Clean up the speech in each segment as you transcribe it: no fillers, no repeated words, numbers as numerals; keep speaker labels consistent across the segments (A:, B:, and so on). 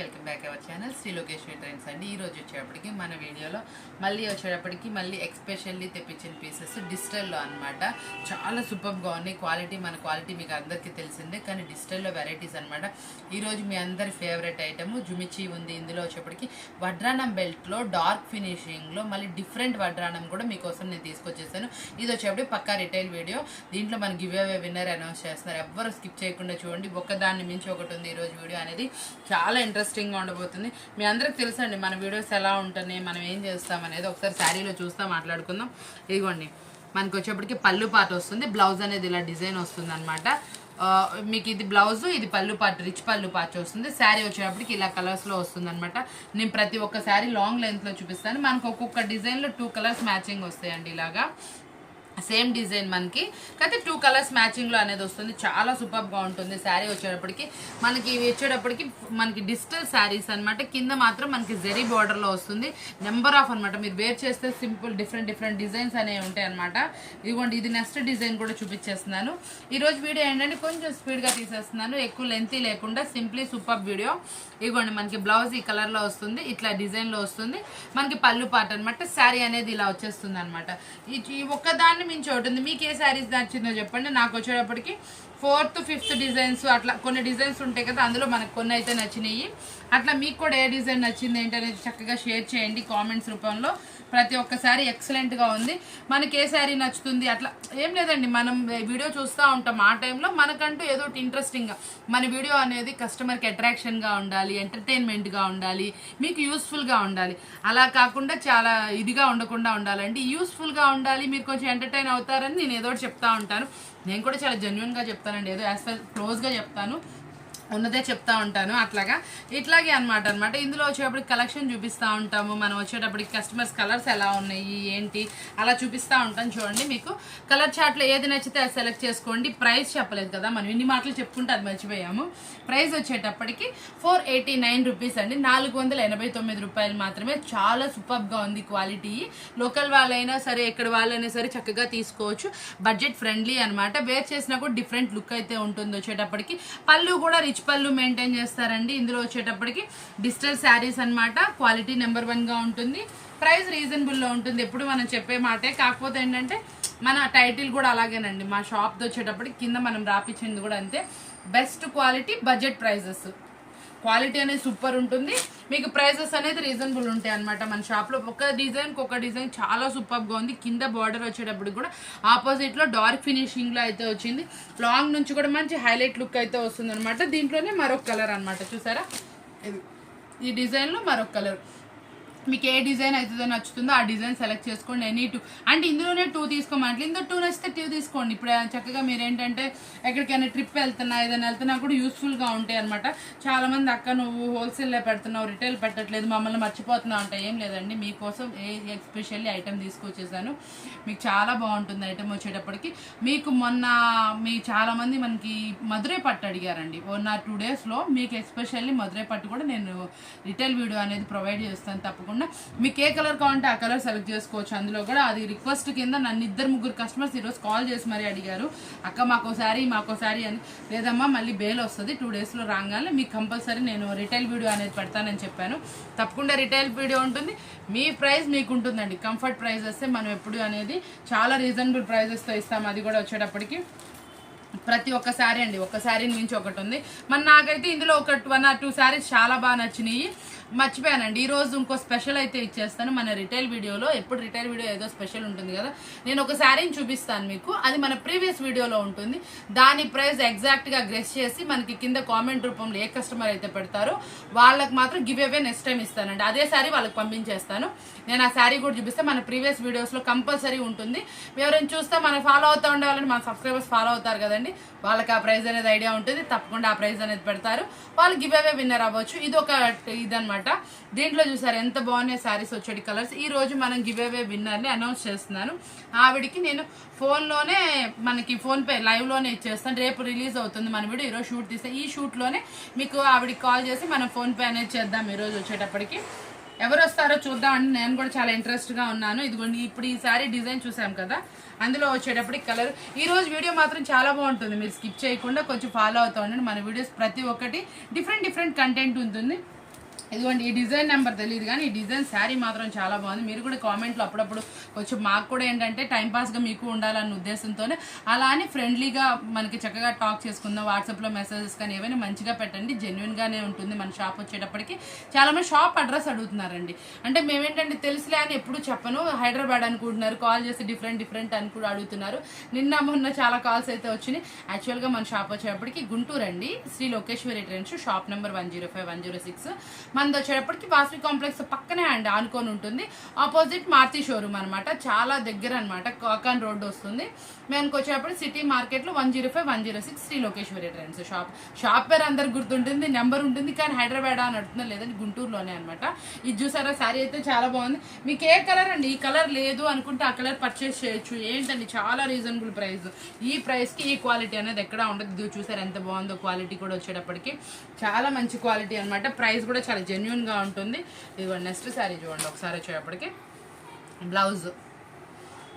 A: Welcome back our channel Shri Lokeshwari trends అండి. ఈ రోజు వచ్చేటప్పటికి మన వీడియోలో మళ్ళీ ఎక్స్పెషల్లీ తెప్పించిన పీసెస్ డిజిటల్లో అనమాట. చాలా సూపర్గా ఉన్నాయి. మన క్వాలిటీ మీకు అందరికీ తెలిసిందే, కానీ డిజిటల్లో వెరైటీస్ అనమాట. ఈరోజు మీ అందరి ఫేవరెట్ ఐటమ్ జుమిచి ఉంది. ఇందులో వచ్చేప్పటికి వడ్రానం బెల్ట్లో డార్క్ ఫినిషింగ్లో మళ్ళీ డిఫరెంట్ వడ్రానం కూడా మీకోసం నేను తీసుకొచ్చేసాను. ఇది వచ్చేప్పటికి పక్కా రిటైల్ వీడియో. దీంట్లో మన గివ్ అవే విన్నర్ అనౌన్స్ చేస్తున్నారు. ఎవ్వరు స్కిప్ చేయకుండా చూడండి. ఒక్కదాన్ని మించి ఒకటి ఉంది. ఈరోజు వీడియో అనేది చాలా ఇంట్రెస్టింగ్గా ఉండబోతుంది. మీ అందరికి తెలుసండి మన వీడియోస్ ఎలా ఉంటున్నాయి, మనం ఏం చేస్తాం అనేది. ఒకసారి శారీలో చూస్తా మాట్లాడుకుందాం. ఇదిగోండి, మనకు వచ్చేప్పటికి పళ్ళు పాట వస్తుంది. బ్లౌజ్ అనేది ఇలా డిజైన్ వస్తుంది అనమాట. మీకు ఇది బ్లౌజ్, ఇది పళ్ళు పాట, రిచ్ పళ్ళు పాట వస్తుంది. శారీ వచ్చేటప్పటికి ఇలా కలర్స్లో వస్తుంది అనమాట. నేను ప్రతి ఒక్క శారీ లాంగ్ లెంత్లో చూపిస్తాను. మనకు ఒక్కొక్క డిజైన్లో 2 కలర్స్ మ్యాచింగ్ వస్తాయండి. ఇలాగా సేమ్ డిజైన్ మనకి అయితే 2 కలర్స్ మ్యాచింగ్లో అనేది వస్తుంది. చాలా సూపర్గా ఉంటుంది. శారీ వచ్చేటప్పటికి మనకి డిజిటల్ శారీస్ అనమాట. కింద మాత్రం మనకి జెరీ బార్డర్లో వస్తుంది. నెంబర్ ఆఫ్ అనమాట. మీరు వేర్ చేస్తే సింపుల్ డిఫరెంట్ డిజైన్స్ అనేవి ఉంటాయి అనమాట. ఇదిగోండి, ఇది నెక్స్ట్ డిజైన్ కూడా చూపించేస్తున్నాను. ఈరోజు వీడియో ఏంటంటే కొంచెం స్పీడ్గా తీసేస్తున్నాను, ఎక్కువ లెంతీ లేకుండా సింప్లీ సూపర్ వీడియో. ఇదిగోండి, మనకి బ్లౌజ్ ఈ కలర్లో వస్తుంది, ఇట్లా డిజైన్లో వస్తుంది. మనకి పళ్ళు పాట అనమాట. శారీ అనేది ఇలా వచ్చేస్తుంది అనమాట. ఈ ఒక్కదాన్ని మించి ఉంటుంది. మీకు ఏ శారీస్ నచ్చిందో చెప్పండి. నాకు వచ్చేటప్పటికి 4th 5th డిజైన్స్ అట్లా కొన్ని డిజైన్స్ ఉంటాయి కదా, అందులో మనకు కొన్ని అయితే నచ్చినాయి. అట్లా మీకు కూడా ఏ డిజైన్ నచ్చింది ఏంటనేది చక్కగా షేర్ చేయండి కామెంట్స్ రూపంలో. ప్రతి ఒక్కసారి ఎక్సలెంట్గా ఉంది. మనకి ఏ శారీ నచ్చుతుంది అట్లా ఏం లేదండి. మనం వీడియో చూస్తూ ఉంటాం. ఆ టైంలో మనకంటూ ఏదో ఒకటి ఇంట్రెస్టింగ్గా మన వీడియో అనేది కస్టమర్కి అట్రాక్షన్గా ఉండాలి, ఎంటర్టైన్మెంట్గా ఉండాలి, మీకు యూస్ఫుల్గా ఉండాలి. అలా కాకుండా చాలా ఇదిగా ఉండకుండా ఉండాలండి. యూస్ఫుల్గా ఉండాలి, మీరు కొంచెం ఎంటర్టైన్ అవుతారని నేను ఏదో ఒకటి చెప్తా ఉంటాను. నేను కూడా చాలా జెన్యున్గా చెప్తానండి. ఏదో యాజ్ ఫర్ క్లోజ్గా చెప్తాను, ఉన్నదే చెప్తా ఉంటాను. ఇట్లాగే అనమాట. ఇందులో వచ్చేటప్పటికి కలెక్షన్ చూపిస్తూ ఉంటాము. మనం వచ్చేటప్పటికి కస్టమర్స్ కలర్స్ ఎలా ఉన్నాయి ఏంటి అలా చూపిస్తూ ఉంటాం. చూడండి, మీకు కలర్ చార్ట్లో ఏది నచ్చితే అది సెలెక్ట్ చేసుకోండి. ప్రైస్ చెప్పలేదు కదా, మనం ఇన్ని మాటలు చెప్పుకుంటే అది మర్చిపోయాము. ప్రైస్ వచ్చేటప్పటికి 489 రూపీస్ అండి. 489 రూపాయలు మాత్రమే. చాలా సూపర్గా ఉంది క్వాలిటీ. లోకల్ వాళ్ళైనా సరే, ఎక్కడ వాళ్ళైనా సరే చక్కగా తీసుకోవచ్చు. బడ్జెట్ ఫ్రెండ్లీ అనమాట. వేర్ చేసినా కూడా డిఫరెంట్ లుక్ అయితే ఉంటుంది. వచ్చేటప్పటికి పళ్ళు కూడా రిచ్ పళ్ళు మెయింటైన్ చేస్తారండి. ఇందులో వచ్చేటప్పటికి డిజిటల్ శారీస్ అనమాట. క్వాలిటీ నెంబర్ 1గా ఉంటుంది. ప్రైస్ రీజనబుల్లో ఉంటుంది. ఎప్పుడు మనం చెప్పే మాటే. కాకపోతే ఏంటంటే మన టైటిల్ కూడా అలాగేనండి. మా షాప్తో వచ్చేటప్పటికి కింద మనం రాపించింది కూడా అంతే. Best quality, budget prices. Quality అనేది సూపర్ ఉంటుంది. మీకు ప్రైజెస్ అనేది రీజనబుల్ ఉంటాయి అనమాట. మన షాప్లో ఒక డిజైన్ చాలా సూపర్గా ఉంది. కింద బార్డర్ వచ్చేటప్పుడు కూడా ఆపోజిట్లో డార్క్ ఫినిషింగ్లో అయితే వచ్చింది. లాంగ్ నుంచి కూడా మంచి హైలైట్ లుక్ అయితే వస్తుంది అనమాట. దీంట్లోనే మరొక కలర్ అనమాట. చూసారా, ఈ డిజైన్లో మరొక కలర్. మీకు ఏ డిజైన్ అయితే నచ్చుతుందో ఆ డిజైన్ సెలెక్ట్ చేసుకోండి. ఎనీ 2 అంటే ఇందులోనే 2 తీసుకోమంటే ఇందులో 2 నచ్చితే 2 తీసుకోండి. ఇప్పుడు చక్కగా మీరు ఏంటంటే ఎక్కడికైనా ట్రిప్ ఏదైనా వెళ్తున్నా కూడా యూస్ఫుల్గా ఉంటాయి అనమాట. చాలామంది అక్క నువ్వు హోల్సేల్లో పెడుతున్నావు, రిటైల్ పెట్టట్లేదు, మమ్మల్ని మర్చిపోతున్నావు అంటే ఏం లేదండి. మీకోసం ఎస్పెషల్లీ ఐటమ్ తీసుకొచ్చేసాను. మీకు చాలా బాగుంటుంది ఐటమ్ వచ్చేటప్పటికి. మీ చాలామంది మనకి మధురై పట్టు అడిగారండి. 1 or 2 డేస్లో మీకు ఎస్పెషల్లీ మధురై పట్టు కూడా నేను రిటైల్ వీడియో అనేది ప్రొవైడ్ చేస్తాను. తప్పకుండా మీకు ఏ కలర్ కావాలంటే ఆ కలర్ సెలెక్ట్ చేసుకోవచ్చు. అందులో కూడా అది రిక్వెస్ట్ కింద నన్ను 2-3 కస్టమర్స్ ఈరోజు కాల్ చేసి మరీ అడిగారు, అక్క మాకో శారీ అని. లేదమ్మా, మళ్ళీ బేల్ వస్తుంది 2 డేస్లో రాగానే మీకు కంపల్సరీ నేను రిటైల్ వీడియో అనేది పెడతానని చెప్పాను. తప్పకుండా రిటైల్ వీడియో ఉంటుంది. మీ ప్రైస్ మీకు ఉంటుందండి. కంఫర్ట్ ప్రైజెస్ మనం ఎప్పుడు అనేది చాలా రీజనబుల్ ప్రైజెస్తో ఇస్తాము. అది కూడా వచ్చేటప్పటికి ప్రతి ఒక్క శారీ అండి, ఒక్క శారీని మించి ఒకటి ఉంది. నాకైతే ఇందులో 1 or 2 శారీస్ చాలా బాగా నచ్చినాయి. మర్చిపోయానండి, ఈరోజు ఇంకో స్పెషల్ అయితే ఇచ్చేస్తాను మన రిటైల్ వీడియోలో. ఎప్పుడు రిటైల్ వీడియో ఏదో స్పెషల్ ఉంటుంది కదా. నేను ఒక శారీని చూపిస్తాను మీకు. అది మన ప్రీవియస్ వీడియోలో ఉంటుంది. దాని ప్రైస్ ఎగ్జాక్ట్గా గెస్ చేసి మనకి కింద కామెంట్ రూపంలో ఏ కస్టమర్ అయితే పెడతారో వాళ్ళకి మాత్రం గివ్ అవే నెక్స్ట్ టైం ఇస్తానండి. అదే శారీ వాళ్ళకి పంపించేస్తాను. నేను ఆ శారీ కూడా చూపిస్తే మన ప్రీవియస్ వీడియోస్లో కంపల్సరీ ఉంటుంది. ఎవరైనా చూస్తే మనం ఫాలో అవుతూ ఉండాలని మన సబ్స్క్రైబర్స్ ఫాలో అవుతారు కదండి, వాళ్ళకి ఆ ప్రైజ్ అనేది ఐడియా ఉంటుంది. తప్పకుండా ఆ ప్రైజ్ అనేది పెడతారు. వాళ్ళు గివ్ అవే విన్నర్ అవ్వచ్చు. ఇది ఒక ఇదనమాట. దీంట్లో చూసారు ఎంత బాగున్నాయి శారీస్ వచ్చేటి కలర్స్. ఈ రోజు మనం గివ్ అవే విన్నర్ని అనౌన్స్ చేస్తున్నాను. ఆవిడికి నేను ఫోన్లోనే మనకి ఫోన్పే లైవ్లోనే ఇచ్చేస్తాను. రేపు రిలీజ్ అవుతుంది మన వీడియో. ఈరోజు షూట్ తీస్తే ఈ షూట్లోనే మీకు ఆవిడికి కాల్ చేసి మనం ఫోన్పే అనేది చేద్దాం. ఈరోజు వచ్చేటప్పటికి ఎవరు వస్తారో చూద్దామండి. నేను కూడా చాలా ఇంట్రెస్ట్గా ఉన్నాను. ఇదిగోండి, ఇప్పుడు ఈ శారీ డిజైన్ చూసాం కదా, అందులో వచ్చేటప్పటికి కలర్. ఈ రోజు వీడియో మాత్రం చాలా బాగుంటుంది. మీరు స్కిప్ చేయకుండా కొంచెం ఫాలో అవుతూ ఉండండి. మన వీడియోస్ ప్రతి ఒక్కటి డిఫరెంట్ కంటెంట్ ఉంటుంది. ఇదిగోండి ఈ డిజైన్ నెంబర్ తెలియదు కానీ ఈ డిజైన్ శారీ మాత్రం చాలా బాగుంది. మీరు కూడా కామెంట్లో అప్పుడప్పుడు కొంచెం మాకు కూడా ఏంటంటే టైంపాస్గా మీకు ఉండాలన్న ఉద్దేశంతోనే అలా అని ఫ్రెండ్లీగా మనకి చక్కగా టాక్ చేసుకుందాం. వాట్సాప్లో మెసేజెస్ కానీ ఏవైనా మంచిగా పెట్టండి, జెన్యున్గానే ఉంటుంది. మన షాప్ వచ్చేటప్పటికి చాలామంది షాప్ అడ్రస్ అడుగుతున్నారండి. అంటే మేమేంటంటే తెలుసులే అని ఎప్పుడు చెప్పను, హైదరాబాద్ అనుకుంటున్నారు, కాల్ చేసి డిఫరెంట్ అని కూడా అడుగుతున్నారు. నిన్న మొన్న చాలా కాల్స్ అయితే వచ్చినాయి. యాక్చువల్గా మన షాప్ వచ్చేటప్పటికి గుంటూరు అండి, Shri Lokeshwari trends, shop number 105 106. మనది వచ్చేటప్పటికి వాసవి కాంప్లెక్స్ పక్కనే అండి ఆనుకొని ఉంటుంది. ఆపోజిట్ మారుతి షోరూమ్ అనమాట, చాలా దగ్గర అనమాట, కాకాన్ రోడ్ వస్తుంది. మేము వచ్చేటప్పుడు సిటీ మార్కెట్లో 105 106 శ్రీ లోకేశ్వరి ట్రెండ్స్ షాప్ పేరు అందరు గుర్తుంటుంది, నెంబర్ ఉంటుంది, కానీ హైదరాబాద్ అని అడుగుతున్నా, లేదండి గుంటూరులోనే అనమాట. ఇది చూసారా శారీ అయితే చాలా బాగుంది. మీకు ఏ కలర్ అండి, ఈ కలర్ లేదు అనుకుంటే ఆ కలర్ పర్చేస్ చేయొచ్చు. ఏంటండి చాలా రీజనబుల్ ప్రైస్, ఈ ప్రైస్కి ఈ క్వాలిటీ అనేది ఎక్కడా ఉండదు. ఇది చూసారు ఎంత బాగుందో, క్వాలిటీ కూడా వచ్చేటప్పటికి చాలా మంచి క్వాలిటీ అనమాట. ప్రైస్ కూడా చాలా జెన్యున్గా ఉంటుంది. ఇదిగోండి నెక్స్ట్ శారీ చూడండి ఒకసారి వచ్చేటప్పటికి.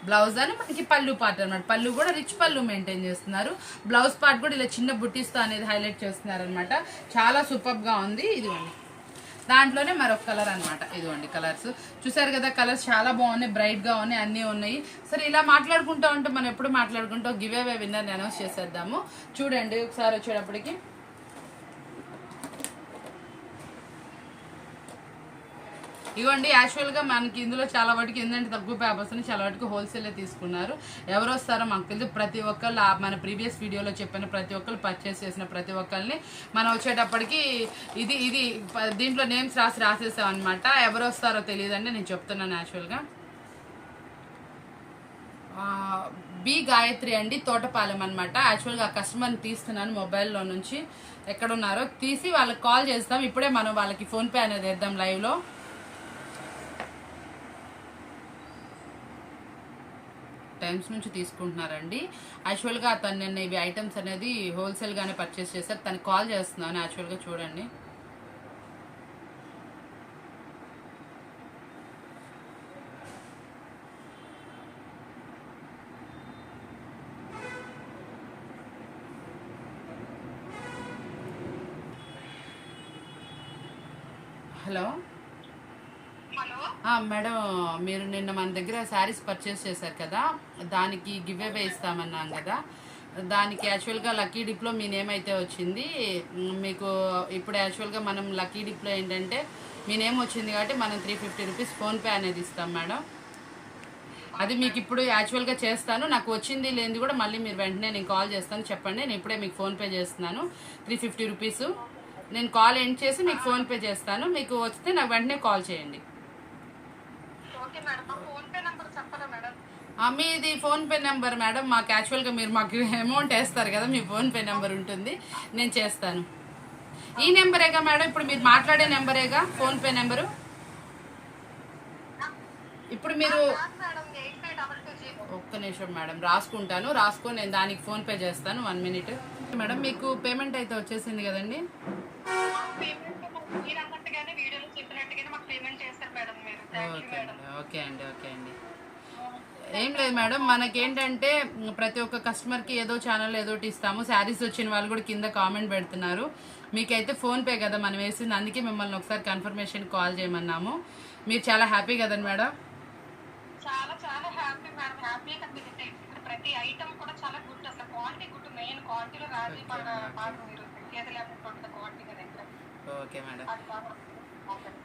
A: బ్లౌజ్ అని మనకి పళ్ళు పార్ట్ అనమాట. పళ్ళు కూడా రిచ్ పళ్ళు మెయింటైన్ చేస్తున్నారు. బ్లౌజ్ పార్ట్ కూడా ఇలా చిన్న బుట్టీస్తో అనేది హైలైట్ చేస్తున్నారు అనమాట. చాలా సూపర్గా ఉంది. ఇదిగోండి దాంట్లోనే మరొక కలర్ అనమాట. ఇదిగోండి కలర్స్ చూసారు కదా, కలర్స్ చాలా బాగున్నాయి, బ్రైట్గా ఉన్నాయి, అన్నీ ఉన్నాయి. సరే ఇలా మాట్లాడుకుంటూ ఉంటే మనం ఎప్పుడు మాట్లాడుకుంటూ గివ్ అవే విన్నర్ని అనౌన్స్ చేసేద్దాము. చూడండి ఒకసారి వచ్చేటప్పటికి ఇవ్వండి. యాక్చువల్గా మనకి ఇందులో చాలా వాటికి ఏంటంటే తక్కువ పేపర్స్ని చాలా వాటికి హోల్సేల్లో తీసుకున్నారు. ఎవరు వస్తారో మాకు తెలియదు. ప్రతి ఒక్కళ్ళు మన ప్రీవియస్ వీడియోలో చెప్పిన ప్రతి ఒక్కళ్ళు పర్చేస్ చేసిన ప్రతి ఒక్కరిని మనం వచ్చేటప్పటికి ఇది దీంట్లో నేమ్స్ రాసేసాం అనమాట. ఎవరు వస్తారో తెలియదండి, నేను చెప్తున్నాను. యాక్చువల్గా బి గాయత్రి అండి, తోటపాలెం అనమాట. యాక్చువల్గా కస్టమర్ని తీస్తున్నాను మొబైల్లో నుంచి, ఎక్కడున్నారో తీసి వాళ్ళకి కాల్ చేస్తాం. ఇప్పుడే మనం వాళ్ళకి ఫోన్పే అనేది వేద్దాం లైవ్లో. టైమ్స్ నుంచి తీసుకుంటున్నారండి. యాక్చువల్గా తను నిన్న ఇవి ఐటమ్స్ అనేది హోల్సేల్గానే పర్చేస్ చేశారు. తనకి కాల్ చేస్తున్నాను. యాక్చువల్గా చూడండి హలో మేడం, మీరు నిన్న మన దగ్గర శారీస్ పర్చేస్ చేశారు కదా, దానికి గివ్ అవే ఇస్తామన్నాం కదా, దానికి యాక్చువల్గా లక్కీ డిప్లో మీ నేమ్ అయితే వచ్చింది. మీకు ఇప్పుడు యాక్చువల్గా మనం లక్కీ డిప్లో ఏంటంటే మీ నేమ్ వచ్చింది కాబట్టి మనం 350 రూపీస్ ఫోన్పే అనేది ఇస్తాం మేడం. అది మీకు ఇప్పుడు యాక్చువల్గా చేస్తాను. నాకు వచ్చింది లేనిది కూడా మళ్ళీ మీరు వెంటనే నేను కాల్ చేస్తాను, చెప్పండి. నేను ఇప్పుడే మీకు ఫోన్పే చేస్తున్నాను 350 రూపీస్. నేను కాల్ ఎండ్ చేసి మీకు ఫోన్పే చేస్తాను. మీకు వస్తే నాకు వెంటనే కాల్ చేయండి. మీది ఫోన్పే నెంబర్ మేడం. మాకు యాక్చువల్గా మీరు మాకు అమౌంట్ వేస్తారు కదా, మీ ఫోన్పే నెంబర్ ఉంటుంది, నేను చేస్తాను. ఈ నెంబరేగా మేడం, ఇప్పుడు మీరు మాట్లాడే నెంబరేగా ఫోన్పే నెంబరు. ఇప్పుడు మీరు ఒక్క నిమిషం మేడం రాసుకుంటాను, రాసుకొని నేను దానికి ఫోన్పే చేస్తాను. 1 మినిట్ మేడం. మీకు పేమెంట్ అయితే వచ్చేసింది కదండి. ఓకే అండి. ఏం లేదు మేడం, మనకేంటంటే ప్రతి ఒక్క కస్టమర్కి ఏదో ఛానల్ ఏదోటి ఇస్తాము. శారీస్ వచ్చిన వాళ్ళు కూడా కింద కామెంట్ పెడుతున్నారు. మీకైతే ఫోన్పే కదా మనం వేసింది, అందుకే మిమ్మల్ని ఒకసారి కన్ఫర్మేషన్ కాల్ చేయమన్నాము. మీరు చాలా హ్యాపీ కదండి మేడం?
B: చాలా హ్యాపీ మేడం. హ్యాపీ కనిపిస్తుంది. ప్రతి ఐటమ్ కూడా చాలా గుడ్, అసలు క్వాలిటీ గుడ్, మెయిన్ క్వాలిటీలో రాజీ
A: ఓకే మేడం.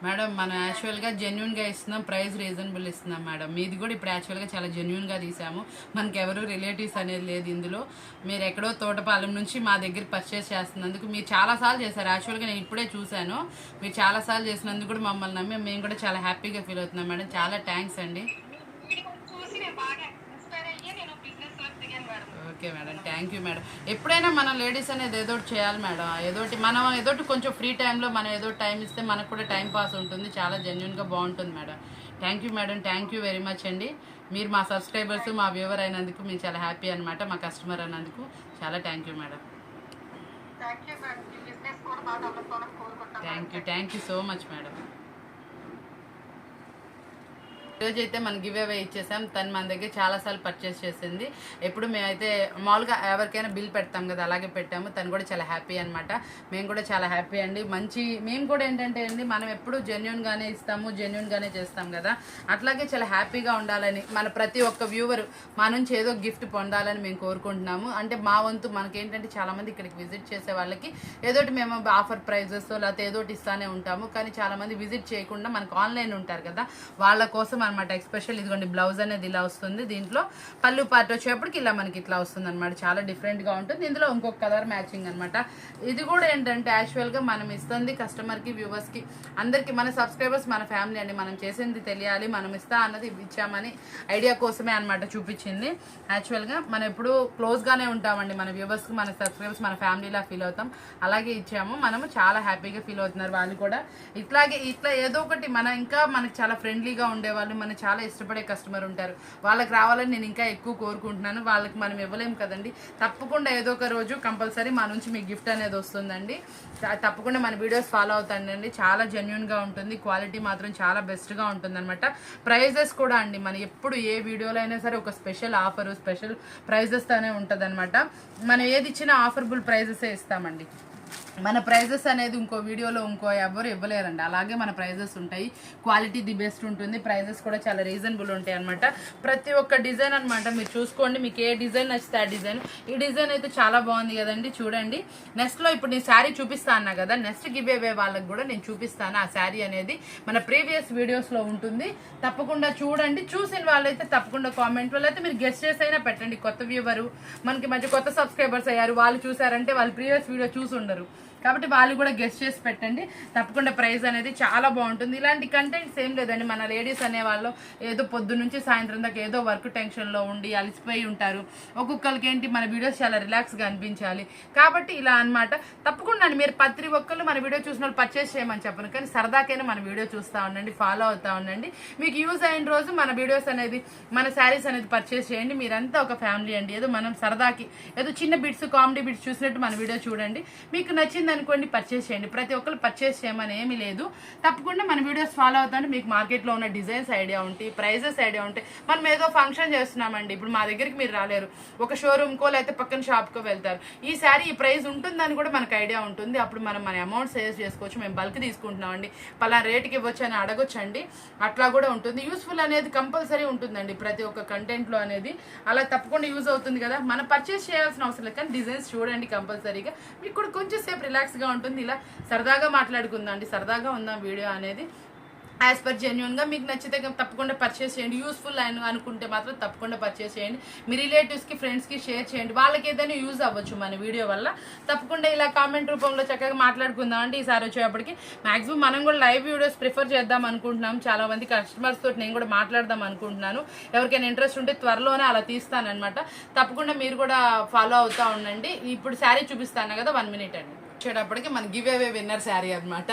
A: మేడం మనం యాక్చువల్గా జెన్యున్గా ఇస్తున్నాం, ప్రైస్ రీజనబుల్ ఇస్తున్నాం మేడం. మీది కూడా ఇప్పుడు యాక్చువల్గా చాలా జెన్యున్గా తీసాము. మనకి ఎవరు రిలేటివ్స్ అనేది లేదు ఇందులో. మీరు ఎక్కడో తోటపాలెం నుంచి మా దగ్గర పర్చేస్ చేస్తున్నందుకు మీరు చాలాసార్లు చేశారు. యాక్చువల్గా నేను ఇప్పుడే చూశాను, మీరు చాలాసార్లు చేసినందుకు కూడా మమ్మల్ని నమ్మి మేము కూడా చాలా హ్యాపీగా ఫీల్ అవుతున్నాం మేడం. చాలా థ్యాంక్స్ అండి. Okay madam, thank you madam. ఎప్పుడైనా మనం లేడీస్ అనేది ఏదోటి చేయాలి మేడం. మనం ఏదోటి కొంచెం ఫ్రీ టైంలో మనం ఏదో టైం ఇస్తే మనకు కూడా టైం పాస్ ఉంటుంది. చాలా జెన్యున్గా బాగుంటుంది madam. Thank you madam, thank you very much అండి. మీరు మా సబ్స్క్రైబర్స్, మా వ్యూవర్ అయినందుకు మేము చాలా హ్యాపీ అనమాట. మా కస్టమర్ అయినందుకు చాలా thank you madam. Thank you so much madam. ఈరోజు అయితే మనం గివ్ అవే ఇచ్చేసాం. తను మన దగ్గర చాలాసార్లు పర్చేస్ చేసింది. ఎప్పుడు మేమైతే మామూలుగా ఎవరికైనా బిల్ పెడతాం కదా, అలాగే పెట్టాము. తను కూడా చాలా హ్యాపీ అనమాట. మేము కూడా చాలా హ్యాపీ అండి. మేము కూడా ఏంటంటే అండి, మనం ఎప్పుడు జెన్యున్గానే ఇస్తాము, జెన్యున్గానే చేస్తాం కదా, అట్లాగే చాలా హ్యాపీగా ఉండాలని మన ప్రతి ఒక్క వ్యూవర్ మా నుంచి ఏదో గిఫ్ట్ పొందాలని మేము కోరుకుంటున్నాము. అంటే మా వంతు మనకేంటంటే చాలామంది ఇక్కడికి విజిట్ చేసే వాళ్ళకి ఏదోటి మేము ఆఫర్ ప్రైజెస్ లేకపోతే ఏదోటి ఇస్తానే ఉంటాము. కానీ చాలామంది విజిట్ చేయకుండా మనకు ఆన్లైన్ ఉంటారు కదా, వాళ్ళ కోసం అనమాట. ఎస్పెషల్ ఇదిగోండి బ్లౌజ్ అనేది ఇలా వస్తుంది. దీంట్లో పళ్ళు పార్ట్ వచ్చేప్పటికి ఇలా మనకి ఇట్లా వస్తుంది అనమాట. చాలా డిఫరెంట్గా ఉంటుంది. ఇందులో ఇంకొక కలర్ మ్యాచింగ్ అనమాట. ఇది కూడా ఏంటంటే యాక్చువల్గా మనం ఇస్తుంది కస్టమర్కి, వ్యూవర్స్కి, అందరికీ, మన సబ్స్క్రైబర్స్ మన ఫ్యామిలీ అండి. మనం చేసింది తెలియాలి, మనం ఇస్తా అన్నది ఇచ్చామని ఐడియా కోసమే అనమాట చూపించింది. యాక్చువల్గా మనం ఎప్పుడు క్లోజ్గానే ఉంటామండి మన వ్యూవర్స్కి, మన సబ్స్క్రైబర్స్ మన ఫ్యామిలీలా ఫీల్ అవుతాం. అలాగే ఇచ్చాము. మనము చాలా హ్యాపీగా ఫీల్ అవుతున్నారు వాళ్ళు కూడా. ఇట్లా ఏదో ఒకటి మనకు చాలా ఫ్రెండ్లీగా ఉండేవాళ్ళు, మనం చాలా ఇష్టపడే కస్టమర్ ఉంటారు. వాళ్ళకి రావాలని నేను ఇంకా ఎక్కువ కోరుకుంటున్నాను. వాళ్ళకి మనం ఇవ్వలేము కదండి. తప్పకుండా ఏదో ఒక రోజు కంపల్సరీ మా నుంచి మీకు గిఫ్ట్ అనేది వస్తుందండి. తప్పకుండా మన వీడియోస్ ఫాలో అవుతాండి. చాలా జెన్యున్గా ఉంటుంది. క్వాలిటీ మాత్రం చాలా బెస్ట్గా ఉంటుంది అనమాట. ప్రైజెస్ కూడా అండి, మనం ఎప్పుడు ఏ వీడియోలో అయినా సరే ఒక స్పెషల్ ఆఫర్, స్పెషల్ ప్రైజెస్తోనే ఉంటుంది అనమాట. మనం ఏది ఇచ్చినా ఆఫర్బుల్ ప్రైజెసే ఇస్తామండి. మన ప్రైజెస్ అనేది ఇంకో వీడియోలో ఎవరు ఇవ్వలేరండి. అలాగే మన ప్రైజెస్ ఉంటాయి. క్వాలిటీ ది బెస్ట్ ఉంటుంది. ప్రైజెస్ కూడా చాలా రీజనబుల్ ఉంటాయి అనమాట. ప్రతి ఒక్క డిజైన్ అనమాట మీరు చూసుకోండి. మీకు ఏ డిజైన్ నచ్చితే ఆ డిజైన్. ఈ డిజైన్ అయితే చాలా బాగుంది కదండి, చూడండి. నెక్స్ట్లో ఇప్పుడు నేను శారీ చూపిస్తా అన్నా కదా, నెక్స్ట్ గివ్ అవే వాళ్ళకి కూడా నేను చూపిస్తాను. ఆ శారీ అనేది మన ప్రీవియస్ వీడియోస్లో ఉంటుంది. తప్పకుండా చూడండి. చూసిన వాళ్ళైతే తప్పకుండా కామెంట్ వల్ల అయితే మీరు గెస్ట్ చేసి అయినా పెట్టండి. కొత్త వ్యూవరు, మనకి మధ్య కొత్త సబ్స్క్రైబర్స్ అయ్యారు, వాళ్ళు చూసారంటే వాళ్ళు ప్రీవియస్ వీడియో చూసి ఉండరు కాబట్టి వాళ్ళు కూడా గెస్ట్ చేసి పెట్టండి. తప్పకుండా ప్రైస్ అనేది చాలా బాగుంటుంది. ఇలాంటి కంటెంట్స్ ఏం లేదండి. మన లేడీస్ అనేవాళ్ళు ఏదో పొద్దు నుంచి సాయంత్రం దాకా ఏదో వర్క్ టెన్షన్లో ఉండి అలసిపోయి ఉంటారు. ఒక్కొక్కరికి ఏంటి మన వీడియోస్ చాలా రిలాక్స్గా అనిపించాలి కాబట్టి ఇలా అనమాట. తప్పకుండా మీరు ప్రతి ఒక్కళ్ళు మన వీడియో చూసిన వాళ్ళు పర్చేస్ చేయమని చెప్పను, కానీ సరదాకైనా మన వీడియో చూస్తూ ఉండండి, ఫాలో అవుతూ ఉండండి. మీకు యూజ్ అయిన రోజు మన వీడియోస్ అనేది, మన శారీస్ అనేది పర్చేస్ చేయండి. మీరంతా ఒక ఫ్యామిలీ అండి. ఏదో మనం సరదాకి ఏదో చిన్న బిట్స్, కామెడీ బిట్స్ చూసినట్టు మన వీడియో చూడండి. మీకు నచ్చింది అనుకోండి, పర్చేస్ చేయండి. ప్రతి ఒక్కరు పర్చేస్ చేయమని ఏమీ లేదు. తప్పకుండా మన వీడియోస్ ఫాలో అవుతాండి. మీకు మార్కెట్లో ఉన్న డిజైన్స్ ఐడియా ఉంటాయి, ప్రైజెస్ ఐడియా ఉంటాయి. మనం ఏదో ఫంక్షన్ చేస్తున్నామండి, ఇప్పుడు మా దగ్గరికి మీరు రాలేరు, ఒక షోరూమ్కో లేకపోతే పక్కన షాప్కో వెళ్తారు. ఈ శారీ ఈ ప్రైస్ ఉంటుందని కూడా మనకు ఐడియా ఉంటుంది. అప్పుడు మనం మన అమౌంట్ సేవ్ చేసుకోవచ్చు. మేము బల్క్ తీసుకుంటున్నామండి, పలా రేటుకి ఇవ్వచ్చు అని అడగొచ్చండి. అట్లా కూడా ఉంటుంది. యూస్ఫుల్ అనేది కంపల్సరీ ఉంటుందండి ప్రతి ఒక్క కంటెంట్లో అనేది. అలా తప్పకుండా యూజ్ అవుతుంది కదా. మనం పర్చేస్ చేయాల్సిన అవసరం లేదు, కానీ డిజైన్స్ చూడండి కంపల్సరీగా. మీకు కూడా కొంచెం సేపు రిలాక్స్గా ఉంటుంది. ఇలా సరదాగా మాట్లాడుకుందాం, సరదాగా ఉందాం వీడియో అనేది. యాజ్ పర్ జెన్యున్గా మీకు నచ్చితే తప్పకుండా పర్చేస్ చేయండి. యూస్ఫుల్ అనుకుంటే మాత్రం తప్పకుండా పర్చేస్ చేయండి. మీ రిలేటివ్స్కి, ఫ్రెండ్స్కి షేర్ చేయండి. వాళ్ళకి ఏదైనా యూజ్ అవ్వచ్చు మన వీడియో వల్ల. తప్పకుండా ఇలా కామెంట్ రూపంలో చక్కగా మాట్లాడుకుందాం అండి. ఈసారి వచ్చేటప్పటికి మ్యాక్సిమం మనం కూడా లైవ్ వీడియోస్ ప్రిఫర్ చేద్దాం అనుకుంటున్నాం. చాలా మంది కస్టమర్స్ తోటి నేను కూడా మాట్లాడదాం అనుకుంటున్నాను. ఎవరికైనా ఇంట్రెస్ట్ ఉంటే త్వరలోనే అలా తీస్తానమాట. తప్పకుండా మీరు కూడా ఫాలో అవుతూ ఉండండి. ఇప్పుడు శారీ చూపిస్తాను కదా, 1 minute అండి. వచ్చేటప్పటికి మన గివ్ అవే విన్నర్ శారీ అనమాట.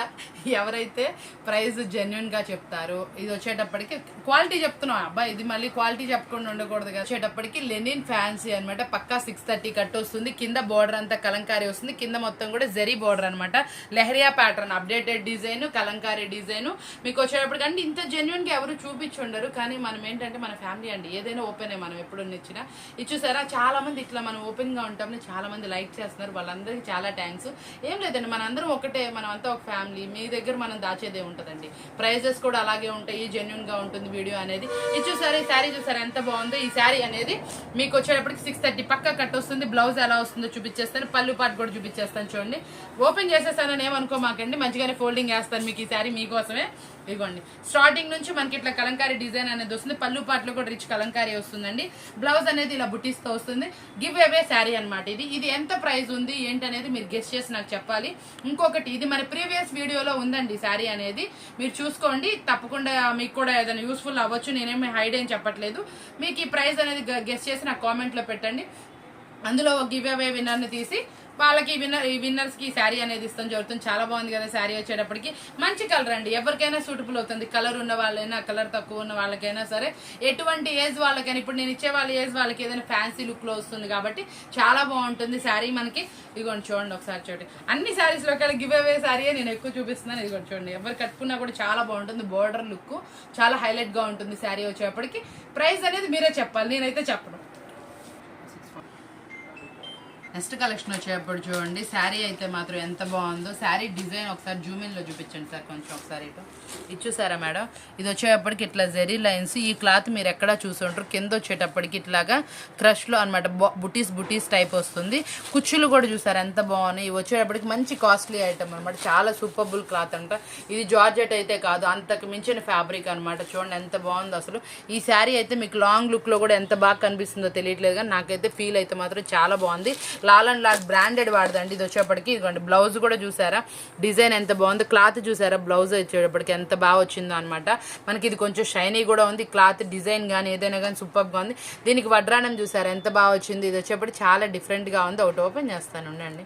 A: ఎవరైతే ప్రైస్ జెన్యున్గా చెప్తారో, ఇది వచ్చేటప్పటికి క్వాలిటీ చెప్తున్నాం. అబ్బాయి ఇది మళ్ళీ క్వాలిటీ చెప్పకుండా ఉండకూడదు కదా. వచ్చేటప్పటికి లెనిన్ ఫ్యాన్సీ అనమాట. పక్కా 630 కట్ వస్తుంది. కింద బోర్డర్ అంతా కలంకారీ వస్తుంది. కింద మొత్తం కూడా జరీ బోర్డర్ అనమాట. Leheriya pattern, updated design, kalamkari design. మీకు వచ్చేటప్పటికి అంటే ఇంత జెన్యున్గా ఎవరు చూపించుండరు. కానీ మనం ఏంటంటే మన ఫ్యామిలీ అండి, ఏదైనా ఓపెన్ మనం ఎప్పుడు ఇచ్చినా. ఇది చూసారా, చాలా మంది ఇట్లా మనం ఓపెన్గా ఉంటామని చాలా మంది లైక్ చేస్తున్నారు. వాళ్ళందరికీ చాలా థ్యాంక్స్. ఏం లేదండి, మనందరం ఒకటే, మనం అంతా ఒక ఫ్యామిలీ. మీ దగ్గర మనం దాచేదే ఉంటుందండి. ప్రైజెస్ కూడా అలాగే ఉంటాయి, జెన్యున్గా ఉంటుంది వీడియో అనేది. ఇది చూసారా, ఈ శారీ చూసారా ఎంత బాగుందో. ఈ శారీ అనేది మీకు వచ్చేటప్పటికి 630 పక్కా కట్ వస్తుంది. బ్లౌజ్ ఎలా వస్తుందో చూపించేస్తాను, పళ్ళు పాటు కూడా చూపించేస్తాను. చూడండి, ఓపెన్ చేసేస్తానని ఏమనుకోమాకండి, మంచిగానే ఫోల్డింగ్ వేస్తాను మీకు. ఈ శారీ మీకోసమే. ఇదిగోండి, స్టార్టింగ్ నుంచి మనకి ఇట్లా కలంకారీ డిజైన్ అనేది వస్తుంది. పళ్ళు పాటలో కూడా రిచ్ కలంకారీ వస్తుందండి. బ్లౌజ్ అనేది ఇలా బుట్టిస్తో వస్తుంది. గివ్ అవే శారీ అనమాట. ఇది ఎంత ప్రైస్ ఉంది ఏంటనేది మీరు గెస్ట్ చేసి నాకు చెప్పాలి. ఇంకొకటి, ఇది మన ప్రీవియస్ వీడియోలో ఉందండి శారీ అనేది, మీరు చూసుకోండి. తప్పకుండా మీకు కూడా ఏదైనా యూస్ఫుల్ అవ్వచ్చు. నేనేమి హైడ్ ఏం చెప్పట్లేదు. మీకు ఈ ప్రైస్ అనేది గెస్ట్ చేసి నాకు కామెంట్లో పెట్టండి. అందులో గివ్ అవే విన్నర్ని తీసి వాళ్ళకి ఈ విన్నర్స్కి ఈ శారీ అనేది ఇస్తాం జరుగుతుంది. చాలా బాగుంది కదా శారీ వచ్చేటప్పటికి. మంచి కలర్ అండి, ఎవరికైనా సూటబుల్ అవుతుంది. కలర్ ఉన్న వాళ్ళైనా, కలర్ తక్కువ ఉన్న వాళ్ళకైనా సరే, ఎటువంటి ఏజ్ వాళ్ళకైనా, ఇప్పుడు నేను ఇచ్చే వాళ్ళ ఏజ్ వాళ్ళకి ఏదైనా ఫ్యాన్సీ లుక్లో వస్తుంది కాబట్టి చాలా బాగుంటుంది శారీ మనకి. ఇదిగోండి చూడండి ఒకసారి చూడండి. అన్ని శారీస్లో కలిసి గివ్ అవే శారీ నేను ఎక్కువ చూపిస్తున్నాను. ఇదిగోండి చూడండి, ఎవరు కట్టుకున్నా కూడా చాలా బాగుంటుంది. బోర్డర్ లుక్ చాలా హైలైట్గా ఉంటుంది శారీ వచ్చేటప్పటికి. ప్రైస్ అనేది మీరే చెప్పాలి, నేనైతే చెప్పను. నెక్స్ట్ కలెక్షన్ వచ్చేటప్పుడు చూడండి, శారీ అయితే మాత్రం ఎంత బాగుందో. శారీ డిజైన్ ఒకసారి జూమిన్లో చూపించండి సార్ కొంచెం ఒకసారి. ఇది చూసారా మేడం, ఇది వచ్చేటప్పటికి ఇట్లా జెరీ లైన్స్. ఈ క్లాత్ మీరు ఎక్కడా చూసుంటారు. కింద వచ్చేటప్పటికి ఇట్లాగా క్రష్లో అనమాట బుటీస్ టైప్ వస్తుంది. కుచ్చులు కూడా చూసారు ఎంత బాగున్నాయి. ఇవి వచ్చేటప్పటికి మంచి కాస్ట్లీ ఐటమ్ అనమాట, చాలా సూపర్బుల్ క్లాత్ అంట. ఇది జార్జెట్ అయితే కాదు, అంతకు మించిన ఫ్యాబ్రిక్ అనమాట. చూడండి ఎంత బాగుందో అసలు. ఈ శారీ అయితే మీకు లాంగ్ లుక్లో కూడా ఎంత బాగా కనిపిస్తుందో తెలియట్లేదు, కానీ నాకైతే ఫీల్ అయితే మాత్రం చాలా బాగుంది. లాల్ అండ్ లాల్ బ్రాండెడ్ వాడదండి. ఇది వచ్చేప్పటికి ఇదిగోండి బ్లౌజ్ కూడా చూసారా, డిజైన్ ఎంత బాగుంది. క్లాత్ చూసారా, బ్లౌజ్ వచ్చేటప్పటికి ఎంత బాగా వచ్చిందో అనమాట. మనకి ఇది కొంచెం షైనీ కూడా ఉంది. క్లాత్ డిజైన్ కానీ ఏదైనా కానీ సూపర్గా ఉంది. దీనికి వడ్రానం చూసారా ఎంత బాగా వచ్చింది. ఇది వచ్చేప్పటికి చాలా డిఫరెంట్గా ఉంది. ఒకటి ఓపెన్ చేస్తాను ఉండండి.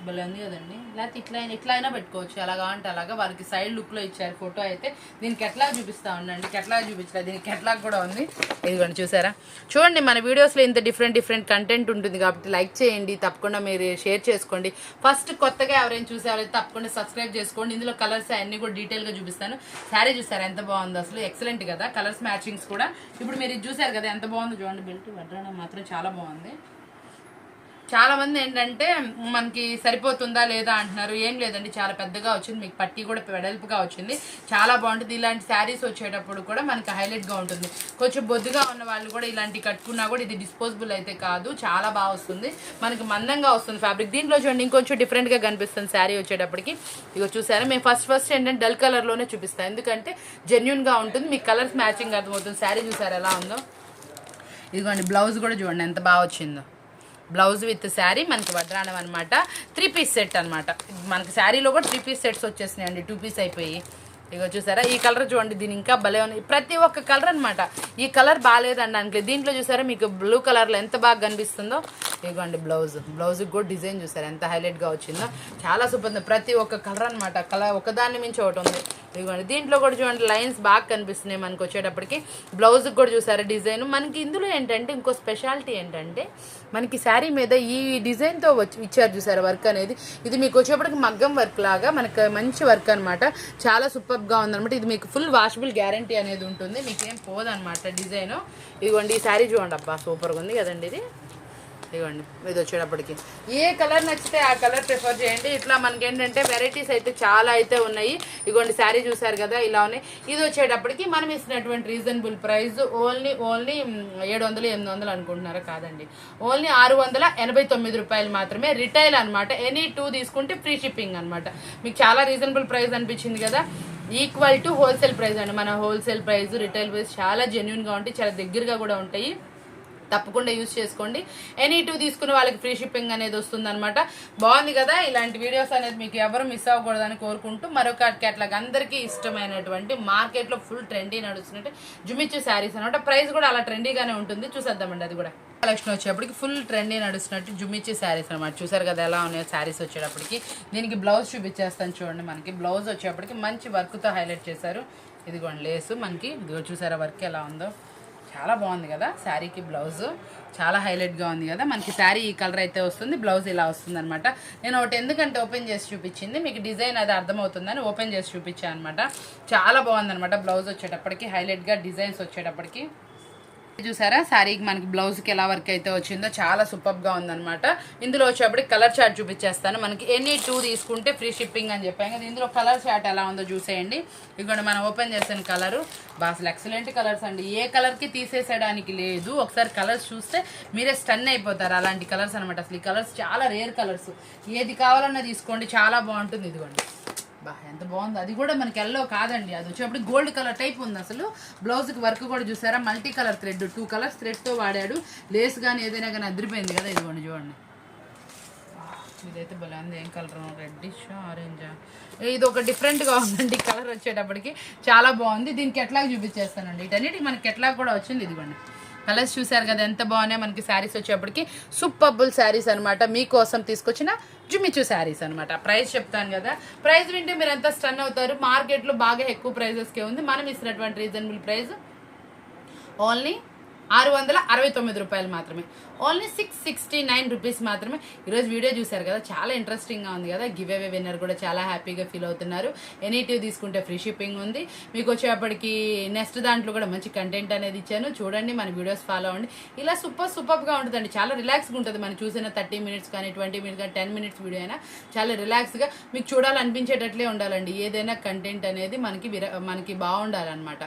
A: భలే ఉంది కదండి. లేకపోతే ఇట్లా అయినా పెట్టుకోవచ్చు, అలాగా అంటే అలాగా. వాళ్ళకి సైడ్ లుక్లో ఇచ్చారు ఫోటో అయితే. దీనికి ఎట్లా చూపిస్తా ఉండండి, ఎట్లా చూపించలేదు, దీనికి ఎట్లా కూడా ఉంది. ఇదిగోండి చూసారా. చూడండి మన వీడియోస్లో ఇంత డిఫరెంట్ కంటెంట్ ఉంటుంది కాబట్టి లైక్ చేయండి, తప్పకుండా మీరు షేర్ చేసుకోండి. ఫస్ట్ కొత్తగా ఎవరైనా చూసారో తప్పకుండా సబ్స్క్రైబ్ చేసుకోండి. ఇందులో కలర్స్ అన్నీ కూడా డీటెయిల్గా చూపిస్తాను. శారీ చూసారా ఎంత బాగుందో అసలు, ఎక్సలెంట్ కదా. కలర్స్ మ్యాచింగ్స్ కూడా ఇప్పుడు మీరు ఇది చూసారు కదా ఎంత బాగుందో. చూడండి బెల్ట్ వడ్రానం మాత్రం చాలా బాగుంది. చాలా మంది ఏంటంటే మనకి సరిపోతుందా లేదా అంటున్నారు. ఏం లేదండి, చాలా పెద్దగా వచ్చింది. మీకు పట్టీ కూడా వెడల్పుగా వచ్చింది, చాలా బాగుంటుంది. ఇలాంటి శారీస్ వచ్చేటప్పుడు కూడా మనకి హైలైట్గా ఉంటుంది. కొంచెం బొద్దుగా ఉన్న వాళ్ళు కూడా ఇలాంటి కట్టుకున్నా కూడా ఇది డిస్పోజబుల్ అయితే కాదు, చాలా బాగా వస్తుంది. మనకి మందంగా వస్తుంది ఫ్యాబ్రిక్. దీంట్లో చూడండి ఇంకొంచెం డిఫరెంట్గా కనిపిస్తుంది శారీ వచ్చేటప్పటికి. ఇక చూసారా, మేము ఫస్ట్ ఏంటంటే డల్ కలర్లోనే చూపిస్తాను, ఎందుకంటే జెన్యున్గా ఉంటుంది. మీకు కలర్స్ మ్యాచింగ్ అర్థమవుతుంది. శారీ చూసారా ఎలా ఉందో. ఇదిగోండి బ్లౌజ్ కూడా చూడండి ఎంత బాగా వచ్చిందో. బ్లౌజ్ విత్ శారీ మనకి వడ్రానం అనమాట. 3 పీస్ సెట్ అనమాట. మనకి శారీలో కూడా 3 పీస్ సెట్స్ వచ్చేసినాయండి, 2 పీస్ అయిపోయి. ఇక చూసారా ఈ కలర్ చూడండి, దీని ఇంకా భలే ఉంది. ప్రతి ఒక్క కలర్ అనమాట. ఈ కలర్ బాగాలేదండి. దీంట్లో చూసారా మీకు బ్లూ కలర్లో ఎంత బాగా కనిపిస్తుందో. ఇదిగోండి బ్లౌజ్కి కూడా డిజైన్ చూసారా ఎంత హైలైట్గా వచ్చిందో, చాలా సూపర్ ఉంది. ప్రతి ఒక్క కలర్ అనమాట, కలర్ ఒకదాన్ని మించి ఒకటి ఉంది. ఇదిగోండి దీంట్లో కూడా చూడండి లైన్స్ బాగా కనిపిస్తున్నాయి మనకు వచ్చేటప్పటికి. బ్లౌజ్కి కూడా చూసారా డిజైన్. మనకి ఇందులో ఏంటంటే ఇంకో స్పెషాలిటీ ఏంటంటే మనకి శారీ మీద ఈ డిజైన్తో ఇచ్చారు చూసారా వర్క్ అనేది. ఇది మీకు వచ్చేప్పటికి మగ్గం వర్క్ లాగా మనకి మంచి వర్క్ అనమాట, చాలా సూపర్గా ఉందనమాట. ఇది మీకు ఫుల్ వాషబుల్ గ్యారంటీ అనేది ఉంటుంది, మీకు ఏం పోదనమాట డిజైన్. ఇదిగోండి ఈ శారీ చూడండి, అబ్బా సూపర్గా ఉంది కదండి ఇది. ఇదిగోండి ఇది వచ్చేటప్పటికి ఏ కలర్ నచ్చితే ఆ కలర్ ప్రిఫర్ చేయండి. ఇట్లా మనకి ఏంటంటే వెరైటీస్ అయితే చాలా అయితే ఉన్నాయి. ఇదిగోండి శారీ చూసారు కదా ఇలా ఉన్నాయి. ఇది వచ్చేటప్పటికి మనం ఇచ్చినటువంటి రీజనబుల్ ప్రైస్ ఓన్లీ 700-800 అనుకుంటున్నారా? కాదండి, ఓన్లీ 689 రూపాయలు మాత్రమే. రిటైల్ అనమాట. ఎనీ 2 తీసుకుంటే ఫ్రీ షిప్పింగ్ అనమాట. మీకు చాలా రీజనబుల్ ప్రైస్ అనిపించింది కదా. ఈక్వల్ టు హోల్సేల్ ప్రైస్ అండి. మన హోల్సేల్ ప్రైస్ రిటైల్ ప్రైస్ చాలా జెన్యున్గా ఉంటాయి, చాలా దగ్గరగా కూడా ఉంటాయి. తప్పకుండా యూజ్ చేసుకోండి. ఎనీ 2 తీసుకున్న వాళ్ళకి ఫ్రీ షిప్పింగ్ అనేది వస్తుంది అనమాట. బాగుంది కదా. ఇలాంటి వీడియోస్ అనేది మీకు ఎవరు మిస్ అవ్వకూడదని కోరుకుంటూ మరొక కేటలాగ్ అందరికీ ఇష్టమైనటువంటి మార్కెట్లో ఫుల్ ట్రెండీ నడుస్తున్నట్టు జుమిచ్చు శారీస్ అనమాట. ప్రైస్ కూడా అలా ట్రెండీగానే ఉంటుంది. చూసేద్దామండి అది కూడా. కలెక్షన్ వచ్చేప్పటికి ఫుల్ ట్రెండీ నడుస్తున్నట్టు జుమిచ్చు శారీస్ అనమాట. చూసారు కదా ఎలా ఉన్నాయో శారీస్ వచ్చేటప్పటికి. దీనికి బ్లౌజ్ చూపించేస్తాను చూడండి. మనకి బ్లౌజ్ వచ్చేప్పటికి మంచి వర్క్తో హైలైట్ చేశారు. ఇదిగోండి లేసు మనకి చూసారా వర్క్ ఎలా ఉందో, చాలా బాగుంది కదా. శారీకి బ్లౌజ్ చాలా హైలైట్గా ఉంది కదా. మనకి శారీ ఈ కలర్ అయితే వస్తుంది, బ్లౌజ్ ఇలా వస్తుంది అనమాట. నేను ఒకటి ఎందుకంటే ఓపెన్ చేసి చూపించింది మీకు డిజైన్ అది అర్థమవుతుందని ఓపెన్ చేసి చూపించాను అనమాట. చాలా బాగుంది అనమాట. బ్లౌజ్ వచ్చేటప్పటికి హైలైట్గా డిజైన్స్ వచ్చేటప్పటికి చూసారా. శారీకి మనకి బ్లౌజ్కి ఎలా వర్క్ అయితే వచ్చిందో చాలా సూపర్గా ఉందన్నమాట. ఇందులో వచ్చేప్పటికి కలర్ చార్ట్ చూపించేస్తాను. మనకి ఎనీ 2 తీసుకుంటే ఫ్రీ షిప్పింగ్ అని చెప్పాను కదా. ఇందులో కలర్ చార్ట్ ఎలా ఉందో చూసేయండి. ఇక్కడ మనం ఓపెన్ చేసిన కలరు అసలు ఎక్సలెంట్ కలర్స్ అండి. ఏ కలర్కి తీసేసేయడానికి లేదు. ఒకసారి కలర్స్ చూస్తే మీరే స్టన్ అయిపోతారు. అలాంటి కలర్స్ అనమాట. అసలు ఈ కలర్స్ చాలా రేర్ కలర్స్. ఏది కావాలన్నా తీసుకోండి, చాలా బాగుంటుంది. ఇదిగోండి ఎంత బాగుంది. అది కూడా మనకి ఎల్లో కాదండి, అది వచ్చేప్పుడు గోల్డ్ కలర్ టైప్ ఉంది. అసలు బ్లౌజ్కి వర్క్ కూడా చూసారా, మల్టీ కలర్ థ్రెడ్ 2 కలర్స్ థ్రెడ్తో వాడాడు. లేస్ కానీ ఏదైనా కానీ అదిరిపోయింది కదా. ఇదిగోండి చూడండి, ఇదైతే భలే ఉంది. ఏం కలర్, రెడ్డిష్ ఆరెంజా, ఇది ఒక డిఫరెంట్గా ఉందండి కలర్ వచ్చేటప్పటికి. చాలా బాగుంది. దీనికి ఎట్లాగా చూపించేస్తానండి. వీటన్నిటికి మనకి ఎట్లాగా కూడా వచ్చింది. ఇదిగోండి కలర్స్ చూసారు కదా ఎంత బాగున్నాయి. మనకి శారీస్ వచ్చేప్పటికి సూపర్బుల్ శారీస్ అనమాట, మీకోసం తీసుకొచ్చిన జుమిచు శారీస్ అనమాట. ప్రైస్ చెప్తాను కదా, ప్రైస్ వింటే మీరు ఎంత స్టన్ అవుతారు. మార్కెట్లో బాగా ఎక్కువ ప్రైజెస్కే ఉంది, మనం ఇస్తున్నటువంటి రీజనబుల్ ప్రైస్ ఓన్లీ 669 రూపాయలు మాత్రమే, ఓన్లీ 669 రూపీస్ మాత్రమే. ఈరోజు వీడియో చూశారు కదా, చాలా ఇంట్రెస్టింగ్గా ఉంది కదా. గివ్ అవే విన్నర్ కూడా చాలా హ్యాపీగా ఫీల్ అవుతున్నారు. ఎనీటివ్ తీసుకుంటే ఫ్రీ షిప్పింగ్ ఉంది. మీకు వచ్చేప్పటికి నెక్స్ట్ దాంట్లో కూడా మంచి కంటెంట్ అనేది ఇచ్చాను, చూడండి, మన వీడియోస్ ఫాలో అవ్వండి. ఇలా సూపర్గా ఉంటుందండి, చాలా రిలాక్స్గా ఉంటుంది. మనం చూసిన 30 మినిట్స్ కానీ 20 మినిట్స్ కానీ 10 మినిట్స్ వీడియో అయినా చాలా రిలాక్స్గా మీకు చూడాలనిపించేటట్లే ఉండాలండి. ఏదైనా కంటెంట్ అనేది మనకి బాగుండాలన్నమాట.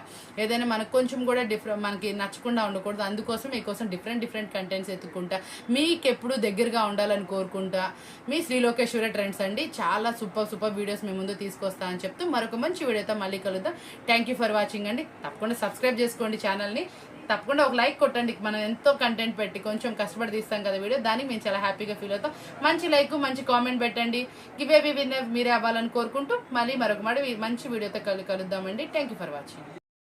A: ఏదైనా మనకు కొంచెం కూడా మనకి నచ్చకుండా ఉండకూడదు. అందుకోసం మీకోసం డిఫరెంట్ కంటెంట్స్ ఎత్తుకుంటా మీకు ఎప్పుడు దగ్గరగా ఉండాలని కోరుకుంటా మీ శ్రీలోకేశ్వర ట్రెండ్స్ అండి. చాలా సూపర్ వీడియోస్ మీ ముందు తీసుకొస్తా అని చెప్తూ మరొక మంచి వీడియోతో మళ్ళీ కలుద్దాం. థ్యాంక్ యూ ఫర్ వాచింగ్ అండి. తప్పకుండా సబ్స్క్రైబ్ చేసుకోండి ఛానల్ని, తప్పకుండా ఒక లైక్ కొట్టండి. మనం ఎంతో కంటెంట్ పెట్టి కొంచెం కష్టపడి తీస్తాం కదా వీడియో, దానికి మేము చాలా హ్యాపీగా ఫీల్ అవుతాం. మంచి లైక్ మంచి కామెంట్ పెట్టండి. గివ్ అవే విన్నర్ మీరే అవ్వాలని కోరుకుంటూ మళ్ళీ మరొక మంచి వీడియోతో కలుద్దామండి. Thank you for watching.